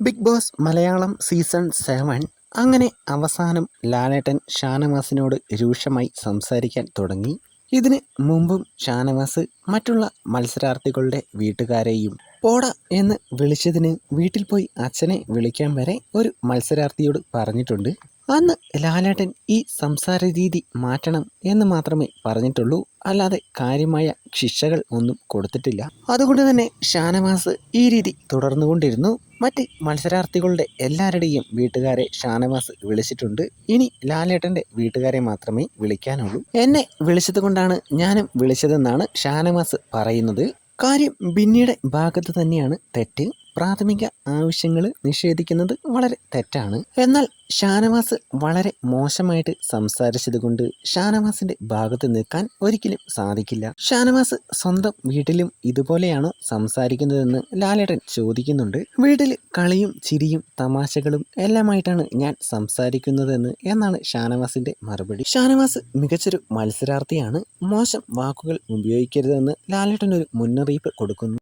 Big boss Malayalam season 7 അങ്ങനെ അവസാനം ലാലേട്ടൻ ഷാനവാസിനോട് രൂക്ഷമായി സംസാരിക്കാൻ തുടങ്ങി. ഇതിന് മുമ്പും ഷാനവാസ് മറ്റുള്ള മത്സരാർത്ഥികളുടെ വീട്ടുകാരെയും പോടാ എന്ന് വിളിച്ചതിന് വീട്ടിൽ പോയി അച്ഛനെ വിളിക്കാൻ വരെ ഒരു മത്സരാർത്ഥിയോട് പറഞ്ഞിട്ടുണ്ട്. അന്ന് ലാലേട്ടൻ ഈ സംസാര രീതി മാറ്റണം എന്ന് മാത്രമേ പറഞ്ഞിട്ടുള്ളൂ, അല്ലാതെ കാര്യമായ ശിക്ഷകൾ ഒന്നും കൊടുത്തിട്ടില്ല. അതുകൊണ്ട് തന്നെ ഷാനവാസ് ഈ രീതി തുടർന്നുകൊണ്ടിരുന്നു. മറ്റ് മത്സരാർത്ഥികളുടെ എല്ലാവരുടെയും വീട്ടുകാരെ ഷാനവാസ് വിളിച്ചിട്ടുണ്ട്. ഇനി ലാലേട്ടൻ്റെ വീട്ടുകാരെ മാത്രമേ വിളിക്കാനുള്ളൂ. എന്നെ വിളിച്ചത് കൊണ്ടാണ് ഞാനും വിളിച്ചതെന്നാണ് ഷാനവാസ് പറയുന്നത്. കാര്യം ബിന്നിയുടെ ഭാഗത്ത് തന്നെയാണ് തെറ്റ്. പ്രാഥമിക ആവശ്യങ്ങൾ നിഷേധിക്കുന്നത് വളരെ തെറ്റാണ്. എന്നാൽ ഷാനവാസ് വളരെ മോശമായിട്ട് സംസാരിച്ചതുകൊണ്ട് ഷാനവാസിന്റെ ഭാഗത്ത് നിൽക്കാൻ ഒരിക്കലും സാധിക്കില്ല. ഷാനവാസ് സ്വന്തം വീട്ടിലും ഇതുപോലെയാണോ സംസാരിക്കുന്നതെന്ന് ലാലേട്ടൻ ചോദിക്കുന്നുണ്ട്. വീട്ടിൽ കളിയും ചിരിയും തമാശകളും എല്ലാമായിട്ടാണ് ഞാൻ സംസാരിക്കുന്നതെന്ന് എന്നാണ് ഷാനവാസിന്റെ മറുപടി. ഷാനവാസ് മികച്ചൊരു മത്സരാർത്ഥിയാണ്. മോശം വാക്കുകൾ ഉപയോഗിക്കരുതെന്ന് ലാലേട്ടൻ ഒരു മുന്നറിയിപ്പ് കൊടുക്കുന്നു.